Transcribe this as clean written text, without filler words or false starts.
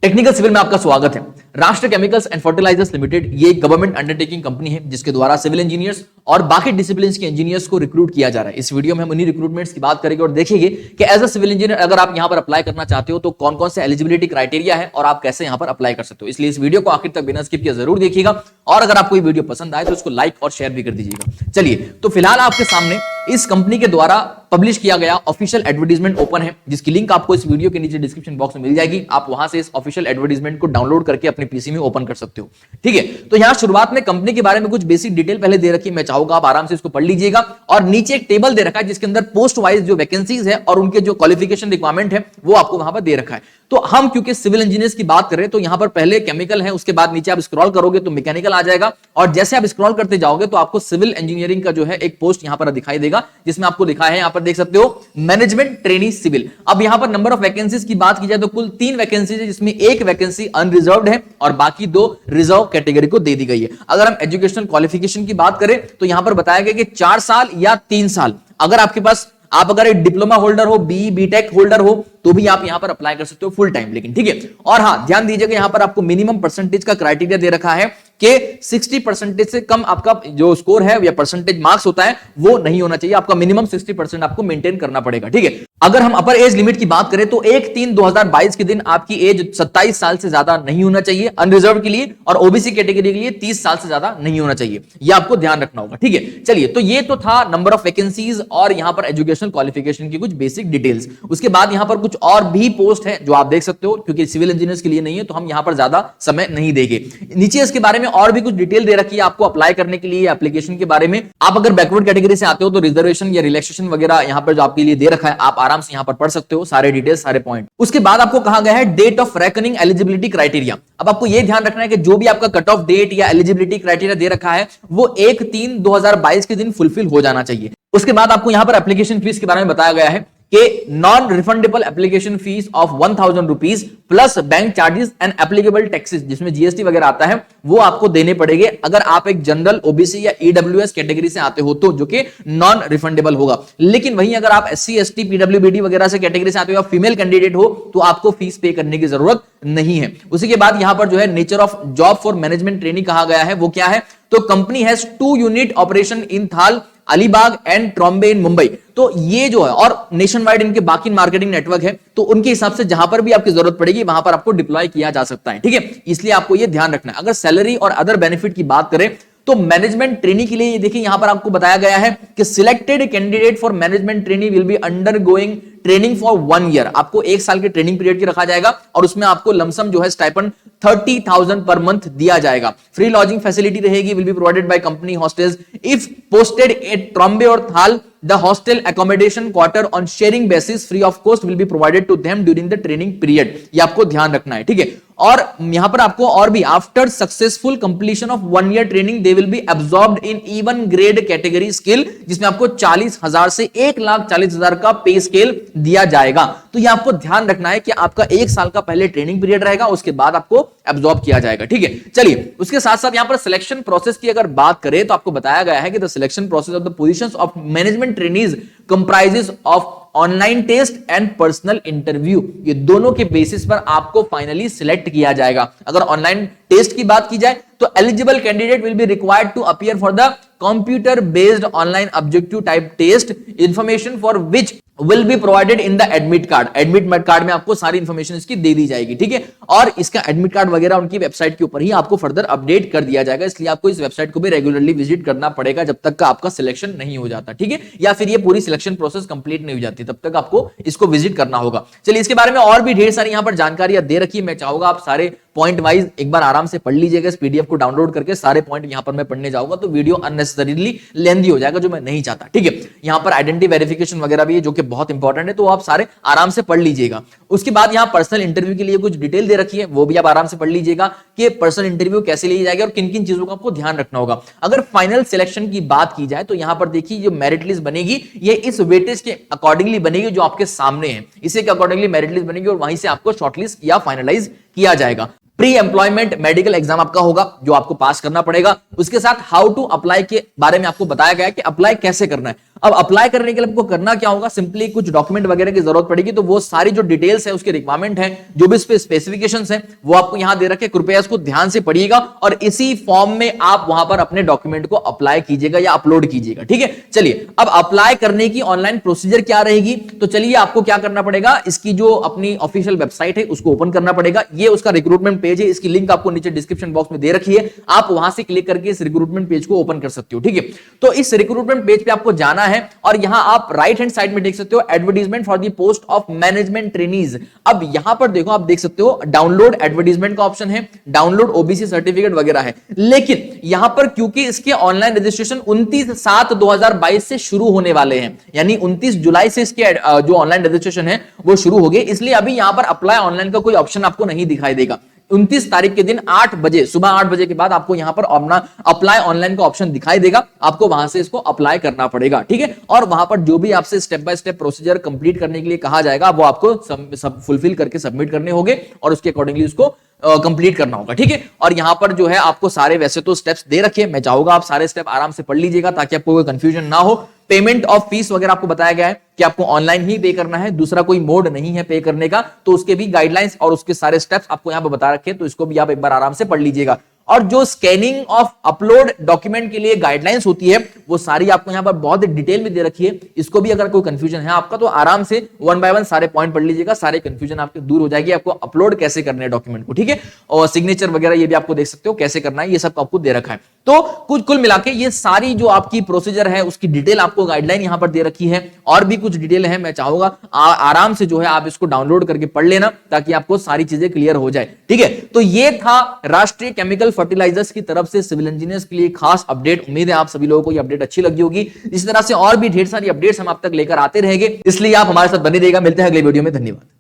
Technical civil में आपका स्वागत है। राष्ट्र केमिकल्स एंड फर्टिलाइजर्स लिमिटेड ये एक गवर्नमेंट अंडरटेकिंग कंपनी है जिसके द्वारा सिविल इंजीनियर्स और बाकी डिसिप्लिन्स के इंजीनियर्स को रिक्रूट किया जा रहा है। इस वीडियो में हम उन्हीं रिक्रूटमेंट्स की बात करेंगे और देखेंगे कि एज अ सिविल इंजीनियर अगर आप यहां पर अप्लाई करना चाहते हो तो कौन कौन से एलिजिबिलिटी क्राइटेरिया है और आप कैसे यहां पर अप्लाई कर सकते हो। इसलिए इस वीडियो को आखिर तक बिना स्किप किए जरूर देखिएगा और अगर आपको ये वीडियो पसंद आए तो इसको लाइक और शेयर भी कर दीजिएगा। चलिए तो फिलहाल आपके सामने इस कंपनी के द्वारा पब्लिश किया गया ऑफिशियल एडवर्टाइजमेंट ओपन है जिसकी लिंक आपको इस वीडियो के नीचे डिस्क्रिप्शन बॉक्स में मिल जाएगी। आप वहां से इस ऑफिशियल एडवर्टाइजमेंट को डाउनलोड करके अपने पीसी में ओपन कर सकते हो। ठीक है, तो यहां शुरुआत में कंपनी के बारे में कुछ बेसिक डिटेल पहले दे रखी है, मैं चाहूंगा आप आराम से इसको पढ़ लीजिएगा। और नीचे एक टेबल दे रखा है जिसके अंदर पोस्ट वाइज जो वैकेंसीज है और उनके जो क्वालिफिकेशन रिक्वायरमेंट है वो आपको वहां पर दे रखा है। तो हम क्योंकि सिविल इंजीनियर्स की बात कर रहे हैं तो यहां पर पहले केमिकल है, उसके बाद नीचे आप स्क्रॉल करोगे तो मैकेनिकल आ जाएगा और जैसे आप स्क्रॉल करते जाओगे तो आपको सिविल इंजीनियरिंग का जो है एक पोस्ट यहां पर दिखाई देगा जिसमें आपको लिखा है, यहां पर देख सकते हो, मैनेजमेंट ट्रेनी सिविल। अब यहां पर नंबर ऑफ वैकेंसीज की बात की जाए तो कुल 3 वैकेंसीज है जिसमें एक वैकेंसी अनरिजर्व्ड है और बाकी 2 रिजर्व कैटेगरी को दे दी गई है। अगर हम एजुकेशनल क्वालिफिकेशन की बात करें तो यहां पर बताया गया कि 4 साल या 3 साल, अगर आपके पास आप अगर एक डिप्लोमा होल्डर हो, बीटेक होल्डर हो तो भी आप यहां पर अप्लाई कर सकते हो फुल टाइम। लेकिन ठीक है, और हां ध्यान दीजिएगा यहां पर आपको मिनिमम परसेंटेज का क्राइटेरिया दे रखा है कि 60% से कम आपका जो स्कोर है या परसेंटेज मार्क्स होता है वो नहीं होना चाहिए। आपका मिनिमम 60% आपको मेंटेन करना पड़ेगा। ठीक है, अगर हम अपर एज लिमिट की बात करें तो 1/3/2022 के दिन आपकी एज 27 साल से ज्यादा नहीं होना चाहिए अनरिजर्व के लिए, और ओबीसी कैटेगरी के लिए 30 साल से ज्यादा नहीं होना चाहिए। यह आपको ध्यान रखना होगा। ठीक है, चलिए तो ये तो था नंबर ऑफ वैकेंसीज और यहां पर एजुकेशन क्वालिफिकेशन की कुछ बेसिक डिटेल्स। उसके बाद यहां पर कुछ और भी पोस्ट है जो आप देख सकते हो, क्योंकि सिविल इंजीनियर्स के लिए नहीं है तो हम यहां पर ज्यादा समय नहीं देंगे। नीचे इसके बारे में और भी कुछ डिटेल दे रखी है आपको अप्लाई करने के लिए एप्लीकेशन के बारे में। आप अगर बैकवर्ड कैटेगरी से आते हो तो रिजर्वेशन या रिलैक्सेशन वगैरह यहां पर जो आपके लिए दे रखा है आप आराम से यहां पर पढ़ सकते हो सारे डिटेल्स, सारे पॉइंट। उसके बाद आपको कहा गया है date of reckoning eligibility criteria. अब आपको यह ध्यान रखना है कि जो भी आपका कट ऑफ डेट या एलिजिबिलिटी क्राइटेरिया दे रखा है वो 1/3/2022 के दिन फुलफिल हो जाना चाहिए। उसके बाद आपको यहां पर एप्लीकेशन फीस के बारे में बताया गया है कि non refundable application fees of 1000 rupees plus bank charges and applicable taxes, जिसमें जीएसटी वगैरह आता है, वो आपको देने पड़ेंगे अगर आप एक जनरल, ओबीसी या ईडब्ल्यूएस कैटेगरी से आते हो तो, जो कि नॉन रिफंडेबल होगा। लेकिन वहीं अगर आप एससी, एसटी, पीडब्ल्यूबीडी वगैरह से कैटेगरी से आते हो या फीमेल कैंडिडेट हो तो आपको फीस पे करने की जरूरत नहीं है। उसी के बाद यहां पर जो है nature of job for management training कहा गया है, वो क्या है, तो company has 2 unit operation in थाल, अलीबाग एंड ट्रॉम्बे इन मुंबई। तो ये जो है और नेशन वाइड इनके बाकी मार्केटिंग नेटवर्क है, तो उनके हिसाब से जहां पर भी आपकी जरूरत पड़ेगी वहां पर आपको डिप्लॉय किया जा सकता है। ठीक है, इसलिए आपको ये ध्यान रखना है। अगर सैलरी और अदर बेनिफिट की बात करें तो मैनेजमेंट ट्रेनी के लिए देखिए यहां पर आपको बताया गया है कि selected candidate for management trainee will be undergoing training for 1 year. आपको 1 साल के ट्रेनिंग पीरियड की रखा जाएगा और उसमें आपको लमसम जो है स्टाइपेंड 30,000 पर मंथ दिया जाएगा। फ्री लॉजिंग फैसिलिटी रहेगी, will be provided by company hostels if posted at Trombay और थाल। The hostel accommodation quarter on sharing basis free of cost will be provided to them during the training period। ये आपको ध्यान रखना है। ठीक है, और यहां पर आपको और भी after successful completion of 1 ear training they will be absorbed in even grade category scale, जिसमें आपको 40,000 से 1,40,000 का पे स्केल दिया जाएगा। तो ये आपको ध्यान रखना है कि आपका 1 साल का पहले ट्रेनिंग पीरियड रहेगा, उसके बाद आपको एब्जॉर्ब किया जाएगा। ठीक है, चलिए उसके साथ साथ यहां पर सिलेक्शन प्रोसेस की अगर बात करें तो आपको बताया गया है कि the selection process of the positions of management trainees comprises of online test and personal interview. ये दोनों के बेसिस पर आपको फाइनली सिलेक्ट किया जाएगा। अगर ऑनलाइन टेस्ट की बात की जाए तो eligible candidate will be required to appear for the computer based online objective type test, information for which will be provided in the admit card. Admit card में आपको सारी इंफॉर्मेशन इसकी दे दी जाएगी। ठीक है, और इसका एडमिट कार्ड वगैरह उनकी वेबसाइट के ऊपर ही आपको फर्दर अपडेट कर दिया जाएगा, इसलिए आपको इस वेबसाइट को भी रेगुलरली विजिट करना पड़ेगा जब तक का आपका सिलेक्शन नहीं हो जाता। ठीक है, या फिर ये पूरी सिलेक्शन प्रोसेस कंप्लीट नहीं हो जाती तब तक आपको इसको विजिट करना होगा। चलिए इसके बारे में और भी ढेर सारी यहां पर जानकारियां दे रखी है, मैं चाहूंगा आप सारे पॉइंट वाइज एक बार आराम से पढ़ लीजिएगा। इस पीडीएफ को डाउनलोड करके सारे पॉइंट यहां पर मैं पढ़ने जाऊंगा तो वीडियो अननेसेसरीली लेंथी हो जाएगा, जो मैं नहीं चाहता। ठीक है, यहां पर आइडेंटिटी वेरिफिकेशन वगैरह भी है जो कि बहुत इंपॉर्टेंट है, तो आप सारे आराम से पढ़ लीजिएगा। उसके बाद यहां पर्सनल इंटरव्यू के लिए कुछ डिटेल दे रखी है, वो भी आप आराम से पढ़ लीजिएगा कि पर्सनल इंटरव्यू कैसे ली जाएगी और किन किन चीजों का आपको ध्यान रखना होगा। अगर फाइनल सिलेक्शन की बात की जाए तो यहां पर देखिए जो मेरिट लिस्ट बनेगी ये इस वेटेज के अकॉर्डिंगली बनेगी जो आपके सामने है, इसी के अकॉर्डिंगली मेरिट लिस्ट बनेगी और वहीं से आपको शॉर्टलिस्ट या फाइनलाइज किया जाएगा। प्री एम्प्लॉयमेंट मेडिकल एग्जाम आपका होगा जो आपको पास करना पड़ेगा। उसके साथ हाउ टू अप्लाई के बारे में आपको बताया गया है कि अप्लाई कैसे करना है। अब अप्लाई करने के लिए आपको करना क्या होगा, सिंपली कुछ डॉक्यूमेंट वगैरह की जरूरत पड़ेगी, तो वो सारी जो डिटेल्स है, उसके रिक्वायरमेंट है, जो भी स्पेसिफिकेशंस है, वो आपको यहां दे रखे, कृपया इसको ध्यान से पढ़िएगा और इसी फॉर्म में आप वहां पर अपने डॉक्यूमेंट को अप्लाई कीजिएगा या अपलोड कीजिएगा। ठीक है, चलिए अब अप्लाई करने की ऑनलाइन प्रोसीजर क्या रहेगी, तो चलिए आपको क्या करना पड़ेगा, इसकी जो अपनी ऑफिशियल वेबसाइट है उसको ओपन करना पड़ेगा। ये उसका रिक्रूटमेंट पेज है, इसकी लिंक आपको नीचे डिस्क्रिप्शन बॉक्स में दे रखी है, आप वहां से क्लिक करके इस रिक्रूटमेंट पेज को ओपन कर सकते हो। ठीक है, तो इस रिक्रूटमेंट पेज पे आपको जाना है और यहां आप राइट हैंड साइड में देख सकते हो advertisement for the post of management trainees. अब यहां पर देखो, आप देख सकते हो डाउनलोड एडवर्टाइजमेंट का ऑप्शन है, डाउनलोड ओबीसी सर्टिफिकेट वगैरह है, लेकिन यहां पर क्योंकि इसके ऑनलाइन रजिस्ट्रेशन 29/7/2022 से शुरू होने वाले हैं, यानी 29 जुलाई से इसके जो ऑनलाइन रजिस्ट्रेशन है वो शुरू हो गए, इसलिए अभी यहां पर अप्लाई ऑनलाइन का कोई ऑप्शन आपको नहीं दिखाई देगा। 29 तारीख के दिन 8 बजे, सुबह 8 बजे के बाद आपको यहां पर अपना अप्लाई ऑनलाइन का ऑप्शन दिखाई देगा, आपको वहां से इसको अप्लाई करना पड़ेगा। ठीक है, और वहां पर जो भी आपसे step by step procedure complete करने के लिए कहा जाएगा, वो आपको सब फुलफिल करके सबमिट करने होंगे और उसके अकॉर्डिंगली उसको कंप्लीट करना होगा। ठीक है, और यहां पर जो है आपको सारे वैसे तो स्टेप्स दे रखे हैं, मैं चाहूंगा आप सारे स्टेप आराम से पढ़ लीजिएगा ताकि आपको कोई कंफ्यूजन ना हो। पेमेंट ऑफ फीस वगैरह आपको बताया गया है कि आपको ऑनलाइन ही पे करना है, दूसरा कोई मोड नहीं है पे करने का, तो उसके भी गाइडलाइंस और उसके सारे स्टेप्स आपको यहां पर बता रखे हैं, तो इसको भी आप एक बार आराम से पढ़ लीजिएगा। और जो स्कैनिंग ऑफ अपलोड डॉक्यूमेंट के लिए गाइडलाइंस होती है, वो सारी आपको यहां पर बहुत डिटेल में दे रखी है, इसको भी अगर कोई कंफ्यूजन है आपका तो आराम से 1 बाय 1 सारे पॉइंट पढ़ लीजिएगा, सारे कंफ्यूजन आपके दूर हो जाएगी, आपको अपलोड कैसे करने हैं डॉक्यूमेंट को। ठीक है, और सिग्नेचर वगैरह ये भी आपको देख सकते हो कैसे करना है, ये सब आपको दे रखा है। तो कुल मिला के ये सारी जो आपकी प्रोसीजर है उसकी डिटेल आपको गाइडलाइन यहां पर दे रखी है, और भी कुछ डिटेल है, मैं चाहूंगा आराम से जो है आप इसको डाउनलोड करके पढ़ लेना ताकि आपको सारी चीजें क्लियर हो जाए। ठीक है, तो ये था राष्ट्रीय केमिकल फर्टिलाइजर्स की तरफ से सिविल इंजीनियर्स के लिए खास अपडेट। उम्मीद है आप सभी लोगों को ये अपडेट अच्छी लगी होगी। इस तरह से और भी ढेर सारी अपडेट्स हम आप तक लेकर आते रहेंगे, इसलिए आप हमारे साथ बने रहिएगा। मिलते हैं अगले वीडियो में, धन्यवाद।